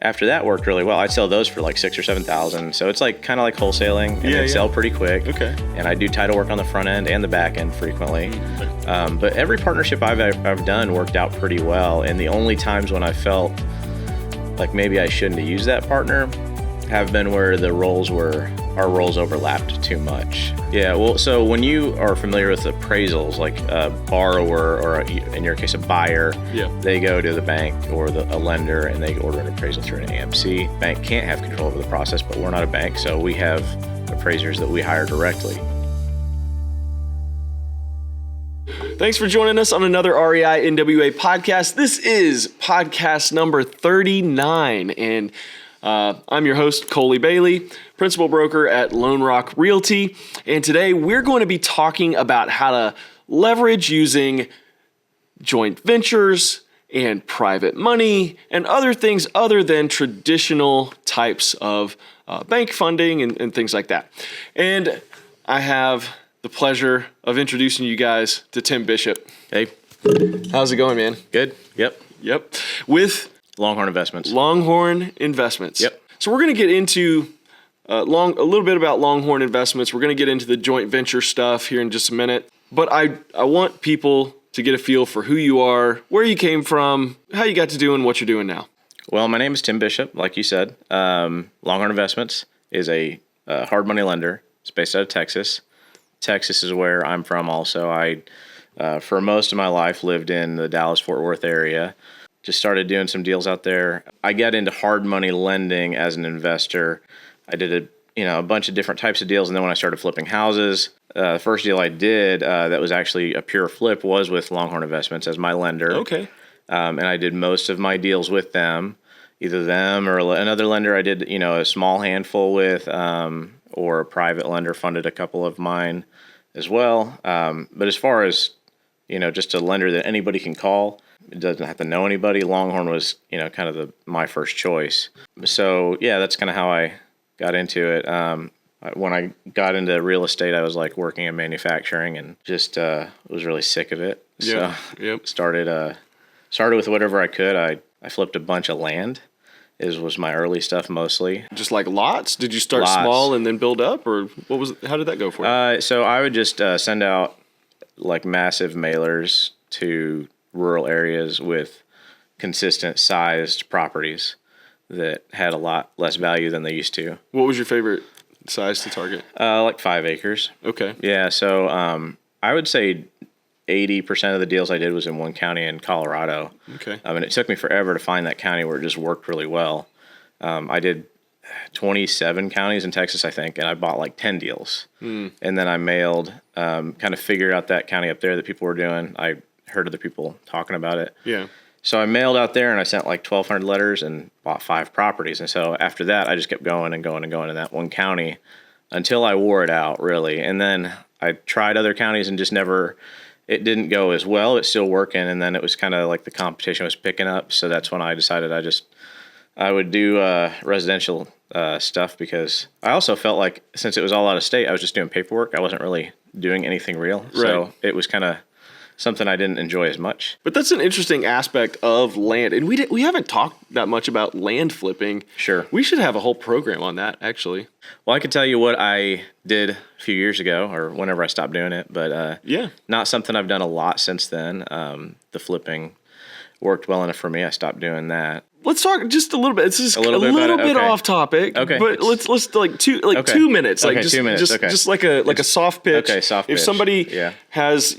after that worked really well. I'd sell those for like 6,000 or 7,000. So it's like kind of like wholesaling, and they sell pretty quick. Okay. And I do title work on the front end and the back end frequently. But every partnership I've done worked out pretty well. And the only times when I felt like maybe I shouldn't have used that partner have been where our roles overlapped too much. Yeah, well, so when you are familiar with appraisals, like a borrower or in your case, a buyer, they go to the bank or a lender and they order an appraisal through an AMC. Bank can't have control over the process, but we're not a bank, so we have appraisers that we hire directly. Thanks for joining us on another REI-NWA podcast. This is podcast number 39, and I'm your host, Coley Bailey, principal broker at Lone Rock Realty. And today we're going to be talking about how to leverage using joint ventures and private money and other things other than traditional types of bank funding and things like that. And I have the pleasure of introducing you guys to Tim Bishop. Hey. How's it going, man? Good. Yep. With Longhorn Investments. Longhorn Investments. Yep. So we're going to get into a little bit about Longhorn Investments. We're going to get into the joint venture stuff here in just a minute. But I want people to get a feel for who you are, where you came from, how you got to doing what you're doing now. Well, my name is Tim Bishop, like you said. Longhorn Investments is a hard money lender. It's based out of Texas. Texas is where I'm from also. I, for most of my life, lived in the Dallas-Fort Worth area. Just started doing some deals out there. I got into hard money lending as an investor. I did a bunch of different types of deals, and then when I started flipping houses, the first deal I did that was actually a pure flip was with Longhorn Investments as my lender. Okay. And I did most of my deals with them, either them or another lender I did, a small handful with, or a private lender funded a couple of mine as well. But as far as, just a lender that anybody can call, it doesn't have to know anybody, Longhorn was, kind of my first choice. So, yeah, that's kind of how I got into it. When I got into real estate, I was like working in manufacturing and just was really sick of it. Yeah. So Yep. started with whatever I could. I flipped a bunch of land. Was my early stuff mostly. Just like lots? Did you start Lots. small and then build up, or how did that go for you? So I would just send out like massive mailers to rural areas with consistent sized properties that had a lot less value than they used to. What was your favorite size to target? Like 5 acres. Okay. Yeah. So I would say 80% of the deals I did was in one county in Colorado. Okay. And it took me forever to find that county where it just worked really well. I did 27 counties in Texas, I think, and I bought like 10 deals. And then I mailed, kind of figured out that county up there that people were doing. I heard other people talking about it. Yeah. So I mailed out there and I sent like 1,200 letters and bought 5 properties. And so after that, I just kept going and going and going in that one county until I wore it out, really. And then I tried other counties and just it didn't go as well. It's still working. And then it was kind of like the competition was picking up. So that's when I decided I would do residential stuff, because I also felt like since it was all out of state, I was just doing paperwork. I wasn't really doing anything real. Right. So it was kind of something I didn't enjoy as much. But that's an interesting aspect of land. And we haven't talked that much about land flipping. Sure. We should have a whole program on that, actually. Well, I could tell you what I did a few years ago or whenever I stopped doing it, but not something I've done a lot since then. The flipping worked well enough for me. I stopped doing that. Let's talk just a little bit. It's just a little bit Okay. off topic. Okay. But let's like 2 minutes. Okay, Like just 2 minutes. just, Okay. just like a soft pitch. Okay, soft If pitch. somebody has,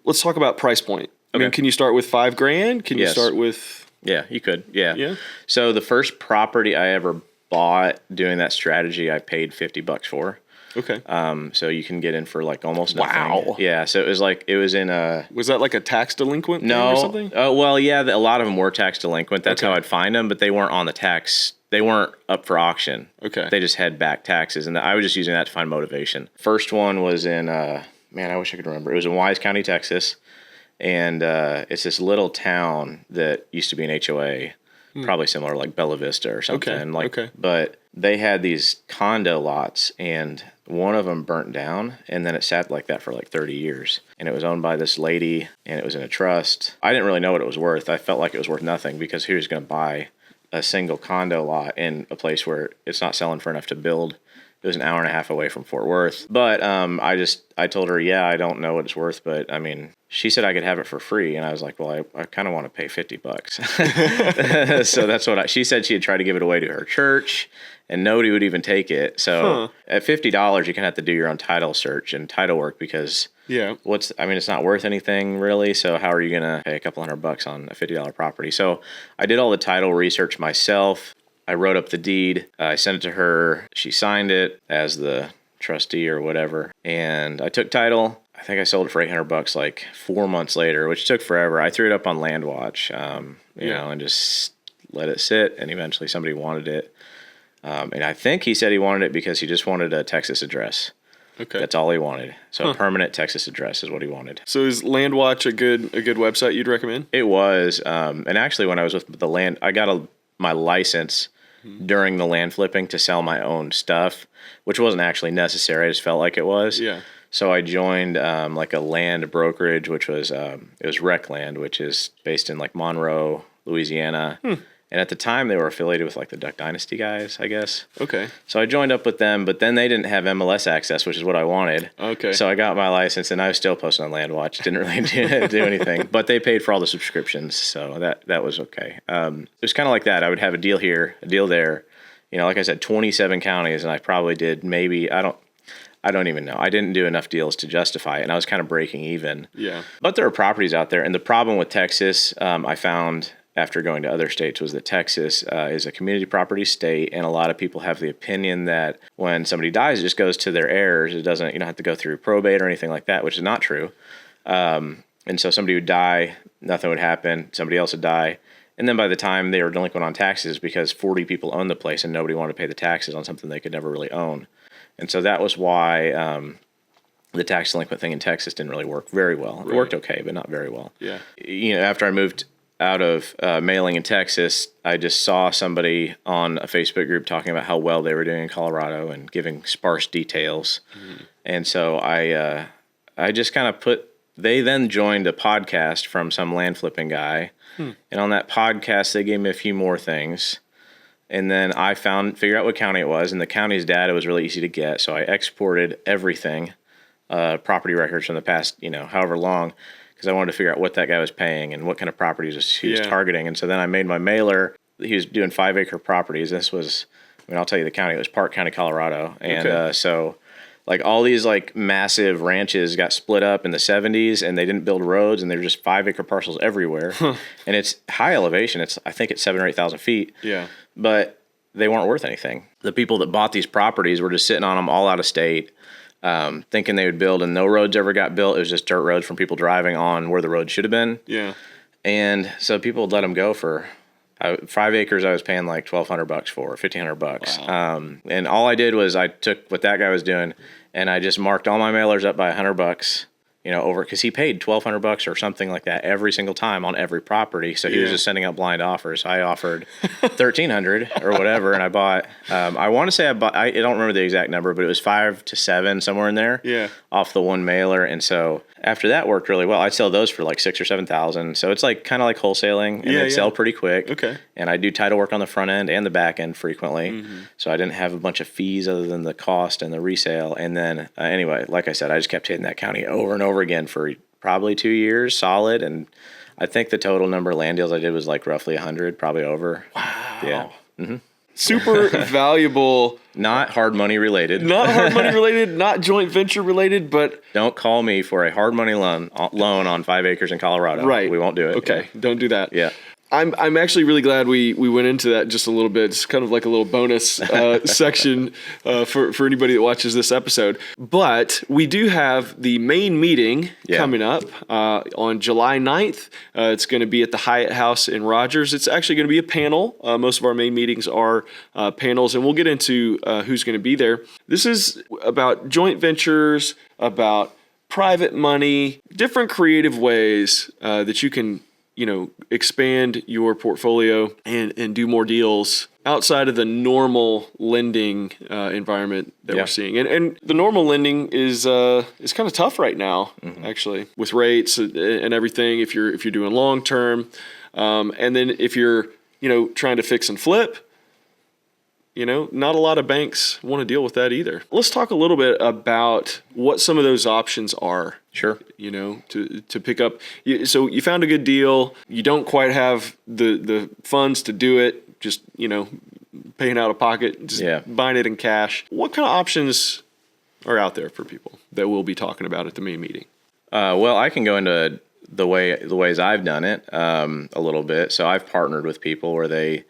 let's talk about price point. I mean, Okay. can you start with $5,000? Can you Yes. start with Yeah, you could. Yeah. Yeah. So the first property I ever bought doing that strategy, I paid $50 for. Okay. So you can get in for like almost nothing. Wow. Yeah. So it was in a. Was that like a tax delinquent thing or something? Well, yeah, a lot of them were tax delinquent. That's Okay. how I'd find them, but they weren't on the tax. They weren't up for auction. Okay. They just had back taxes, and I was just using that to find motivation. First one was in, I wish I could remember. It was in Wise County, Texas, and it's this little town that used to be an HOA, probably similar like Bella Vista or something. Okay. But they had these condo lots, and one of them burnt down, and then it sat like that for like 30 years. And it was owned by this lady, and it was in a trust. I didn't really know what it was worth. I felt like it was worth nothing because who was going to buy a single condo lot in a place where it's not selling for enough to build. It was an hour and a half away from Fort Worth. But I told her, yeah, I don't know what it's worth, but I mean, she said I could have it for free. And I was like, well, I kind of want to pay $50. So that's what she said. She had tried to give it away to her church and nobody would even take it. So at $50, you can have to do your own title search and title work because it's not worth anything really. So how are you going to pay a couple $100 on a $50 property? So I did all the title research myself. I wrote up the deed. I sent it to her. She signed it as the trustee or whatever. And I took title. I think I sold it for $800 like 4 months later, which took forever. I threw it up on LandWatch, you know, and just let it sit. And eventually somebody wanted it. And I think he said he wanted it because he just wanted a Texas address. Okay. That's all he wanted. So a permanent Texas address is what he wanted. So is LandWatch a good website you'd recommend? It was. And actually when I was with the land, I got my license during the land flipping to sell my own stuff, which wasn't actually necessary. I just felt like it was. Yeah. So I joined like a land brokerage, which was it was Rec Land, which is based in like Monroe, Louisiana. And at the time, they were affiliated with like the Duck Dynasty guys, I guess. Okay. So I joined up with them, but then they didn't have MLS access, which is what I wanted. Okay. So I got my license, and I was still posting on LandWatch. Didn't really do anything, but they paid for all the subscriptions, so that was okay. It was kind of like that. I would have a deal here, a deal there. You know, like I said, 27 counties, and I probably did maybe I don't even know. I didn't do enough deals to justify it, and I was kind of breaking even. Yeah. But there are properties out there, and the problem with Texas, I found after going to other states, was that Texas is a community property state, and a lot of people have the opinion that when somebody dies, it just goes to their heirs. It doesn't, you don't have to go through probate or anything like that, which is not true. And so somebody would die, nothing would happen, somebody else would die, and then by the time they were delinquent on taxes, because 40 people owned the place and nobody wanted to pay the taxes on something they could never really own. And so that was why the tax delinquent thing in Texas didn't really work very well. It worked okay, but not very well. Yeah. You know, after I moved out of mailing in Texas, I just saw somebody on a Facebook group talking about how well they were doing in Colorado and giving sparse details. And so I just kind of they then joined a podcast from some land flipping guy. And on that podcast, they gave me a few more things. And then I figured out what county it was, and the county's data was really easy to get. So I exported everything, property records from the past, however long, because I wanted to figure out what that guy was paying and what kind of properties he was targeting. And so then I made my mailer. He was doing 5-acre properties. This was, I'll tell you the county. It was Park County, Colorado. And so like all these like massive ranches got split up in the 70s, and they didn't build roads, and they were just 5-acre parcels everywhere. And it's high elevation. I think it's 7,000 or 8,000 feet. Yeah. But they weren't worth anything. The people that bought these properties were just sitting on them all out of state, thinking they would build, and no roads ever got built. It was just dirt roads from people driving on where the road should have been. Yeah. And so people would let them go for 5 acres. I was paying like $1,200 for, $1,500. Wow. And all I did was I took what that guy was doing, and I just marked all my mailers up by $100. Over, because he paid $1,200 or something like that every single time on every property. So he was just sending out blind offers. I offered $1,300 or whatever, and I bought. I want to say I don't remember the exact number, but it was 5 to 7 somewhere in there. Yeah. Off the one mailer, and so after that worked really well. I'd sell those for like $6,000 or $7,000. So it's like kind of like wholesaling, and they sell pretty quick. Okay. And I do title work on the front end and the back end frequently. So I didn't have a bunch of fees other than the cost and the resale. And then anyway, like I said, I just kept hitting that county over and over again for probably 2 years solid. And I think the total number of land deals I did was like roughly 100, probably over. Wow. Yeah. Super valuable. Not hard money related. Not joint venture related, but don't call me for a hard money loan on 5 acres in Colorado. Right. We won't do it. Okay. Yeah. Don't do that. Yeah. I'm actually really glad we went into that just a little bit. It's kind of like a little bonus section for anybody that watches this episode. But we do have the main meeting coming up on July 9th. It's going to be at the Hyatt House in Rogers. It's actually going to be a panel. Most of our main meetings are panels, and we'll get into who's going to be there. This is about joint ventures, about private money, different creative ways that you can expand your portfolio and do more deals outside of the normal lending environment that we're seeing. And the normal lending is kind of tough right now, actually, with rates and everything. If you're doing long term, and then if you're trying to fix and flip, not a lot of banks want to deal with that either. Let's talk a little bit about what some of those options are. Sure. To pick up. So you found a good deal. You don't quite have the funds to do it. Just, paying out of pocket, just buying it in cash. What kind of options are out there for people that we'll be talking about at the main meeting? Well, I can go into the ways I've done it a little bit. So I've partnered with people where they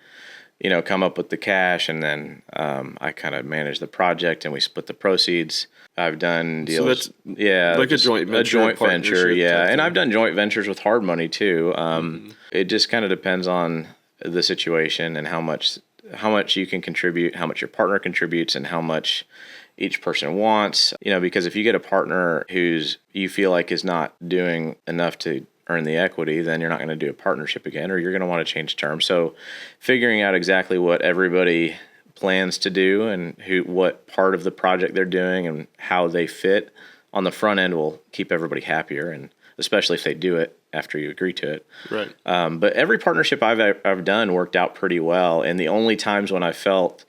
come up with the cash, and then I kind of manage the project, and we split the proceeds. I've done deals. So that's like a joint venture. Yeah. And I've done joint ventures with hard money too. It just kind of depends on the situation and how much you can contribute, how much your partner contributes, and how much each person wants. Because if you get a partner who's you feel like is not doing enough to earn the equity, then you're not going to do a partnership again, or you're going to want to change terms. So figuring out exactly what everybody plans to do and what part of the project they're doing and how they fit on the front end will keep everybody happier, and especially if they do it after you agree to it. Right. But every partnership I've done worked out pretty well, and the only times when I felt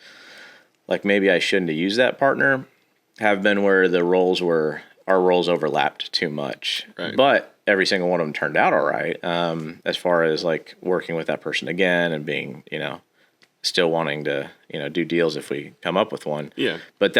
like maybe I shouldn't have used that partner have been where our roles overlapped too much. Right. But every single one of them turned out all right, as far as like working with that person again and being, still wanting to, do deals if we come up with one. Yeah. But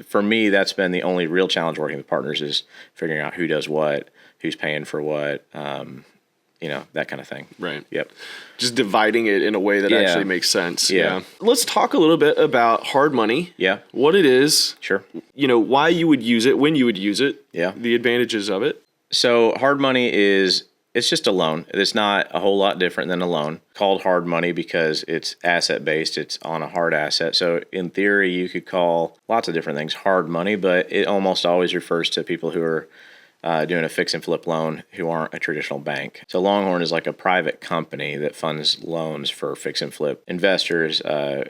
for me, that's been the only real challenge working with partners, is figuring out who does what, who's paying for what, that kind of thing. Right. Yep. Just dividing it in a way that actually makes sense. Yeah. Let's talk a little bit about hard money. Yeah. What it is. Sure. Why you would use it, when you would use it. Yeah. The advantages of it. So hard money it's just a loan. It's not a whole lot different than a loan. Called hard money because it's asset based. It's on a hard asset. So in theory, you could call lots of different things hard money, but it almost always refers to people who are doing a fix and flip loan who aren't a traditional bank. So Longhorn is like a private company that funds loans for fix and flip investors.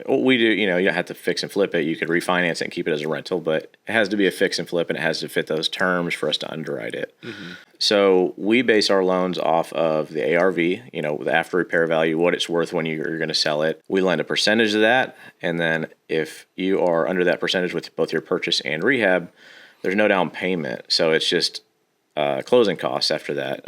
We do, you don't have to fix and flip it. You could refinance it and keep it as a rental, but it has to be a fix and flip, and it has to fit those terms for us to underwrite it. Mm-hmm. So we base our loans off of the ARV, the after repair value, what it's worth when you're going to sell it. We lend a percentage of that, and then if you are under that percentage with both your purchase and rehab, there's no down payment. So it's just closing costs after that,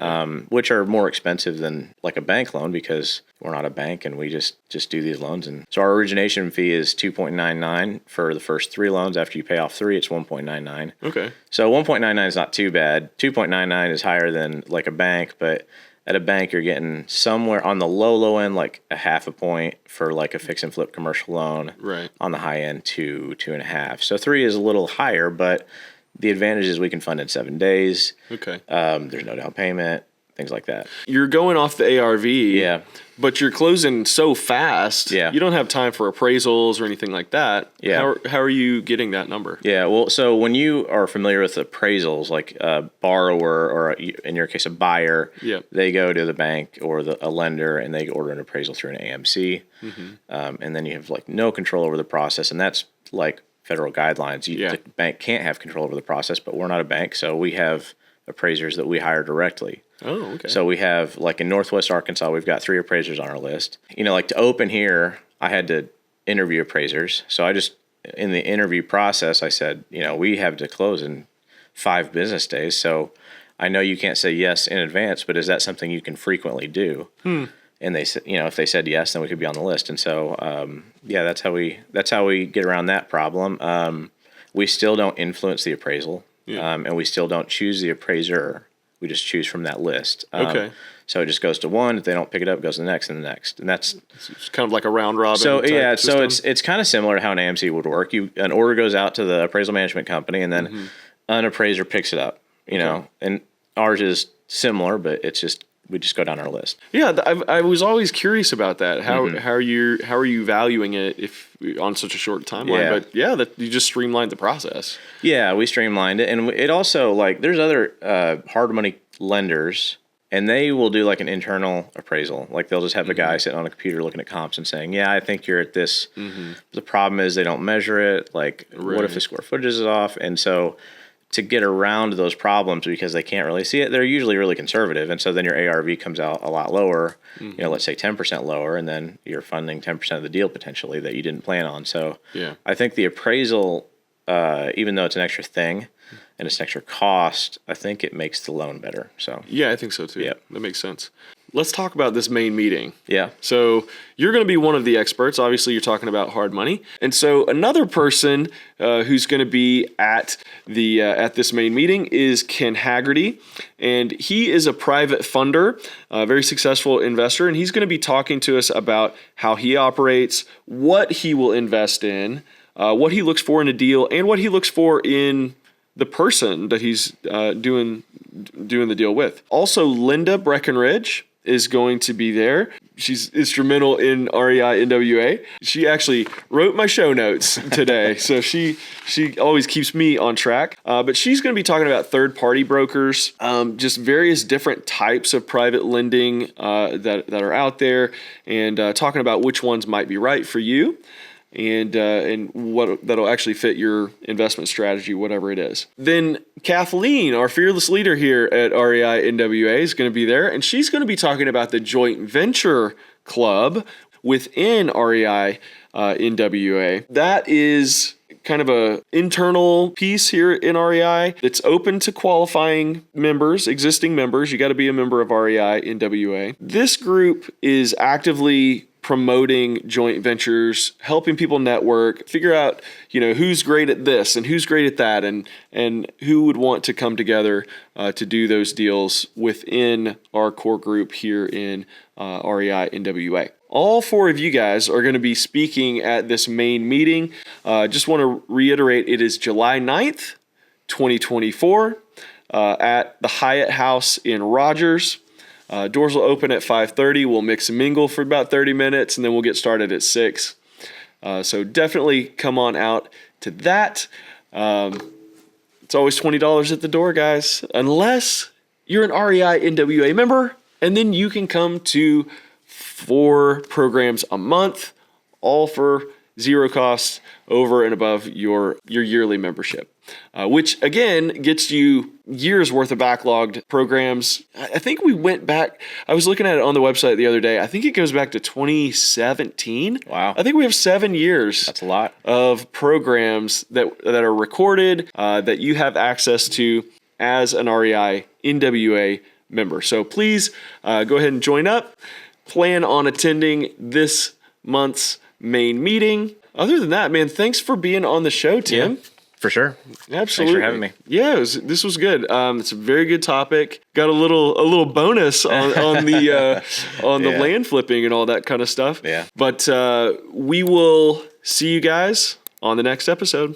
which are more expensive than like a bank loan because we're not a bank and we just do these loans. And so our origination fee is 2.99 for the first 3 loans. After you pay off 3, it's 1.99. Okay. So 1.99 is not too bad. 2.99 is higher than like a bank, but at a bank you're getting somewhere on the low end, like a 0.5 point for like a fix and flip commercial loan. Right. On the high end, 2.5. So 3 is a little higher, but the advantage is we can fund in 7 days. Okay. There's no down payment, things like that. You're going off the ARV. Yeah. But you're closing so fast. Yeah. You don't have time for appraisals or anything like that. Yeah. How are you getting that number? Yeah. Well, so when you are familiar with appraisals, like a borrower or in your case, a buyer, they go to the bank or a lender and they order an appraisal through an AMC. Mm-hmm. And then you have like no control over the process. And that's like federal guidelines. The bank can't have control over the process, but we're not a bank, so we have appraisers that we hire directly. Oh, okay. So we have, like in Northwest Arkansas, we've got 3 appraisers on our list. Like to open here, I had to interview appraisers. So in the interview process, I said, we have to close in 5 business days. So I know you can't say yes in advance, but is that something you can frequently do? And they said, if they said yes, then we could be on the list. And so, that's how we get around that problem. We still don't influence the appraisal, and we still don't choose the appraiser. We just choose from that list. Okay. So it just goes to one. If they don't pick it up, it goes to the next and the next, and that's it's kind of like a round robin. So system. So it's kind of similar to how an AMC would work. An order goes out to the appraisal management company, and then an appraiser picks it up. And ours is similar, but it's just. We just go down our list. Yeah, I was always curious about that. How are you valuing it if on such a short timeline? Yeah. But you just streamlined the process. Yeah, we streamlined it, and it also there's other hard money lenders, and they will do like an internal appraisal. Like they'll just have a guy sitting on a computer looking at comps and saying, "Yeah, I think you're at this." Mm-hmm. The problem is they don't measure it. Like, what if the square footage is off? And so to get around those problems because they can't really see it, they're usually really conservative. And so then your ARV comes out a lot lower, let's say 10% lower, and then you're funding 10% of the deal potentially that you didn't plan on. So I think the appraisal, even though it's an extra thing and it's an extra cost, I think it makes the loan better. So yeah, I think so too. Yep. That makes sense. Let's talk about this main meeting. Yeah. So you're going to be one of the experts. Obviously, you're talking about hard money. And so another person who's going to be at this main meeting is Ken Haggerty. And he is a private funder, a very successful investor. And he's going to be talking to us about how he operates, what he will invest in, what he looks for in a deal, and what he looks for in the person that he's doing the deal with. Also, Linda Breckenridge is going to be there. She's instrumental in REI-NWA. She actually wrote my show notes today, so she always keeps me on track. But she's going to be talking about third-party brokers, just various different types of private lending that are out there, and talking about which ones might be right for you. And what that'll actually fit your investment strategy, whatever it is. Then Kathleen, our fearless leader here at REI-NWA, is going to be there, and she's going to be talking about the joint venture club within REI-NWA. That is kind of a internal piece here in REI that's open to qualifying members, existing members. You got to be a member of REI-NWA. This group is actively promoting joint ventures, helping people network, figure out, who's great at this and who's great at that, and who would want to come together to do those deals within our core group here in REI-NWA. All four of you guys are going to be speaking at this main meeting. Just want to reiterate, it is July 9th, 2024, at the Hyatt House in Rogers. Doors will open at 5:30. We'll mix and mingle for about 30 minutes, and then we'll get started at 6. So definitely come on out to that. It's always $20 at the door, guys, unless you're an REI-NWA member, and then you can come to 4 programs a month, all for zero cost over and above your yearly membership. Which again gets you years worth of backlogged programs. I think we went back, I was looking at it on the website the other day. I think it goes back to 2017. Wow. I think we have 7 years. That's a lot of programs that are recorded that you have access to as an REI-NWA member. So please go ahead and join up. Plan on attending this month's main meeting. Other than that, man, thanks for being on the show, Tim. Yeah. For sure. Absolutely. Thanks for having me. Yeah, this was good. It's a very good topic. Got a little bonus on the land flipping and all that kind of stuff. Yeah. But we will see you guys on the next episode.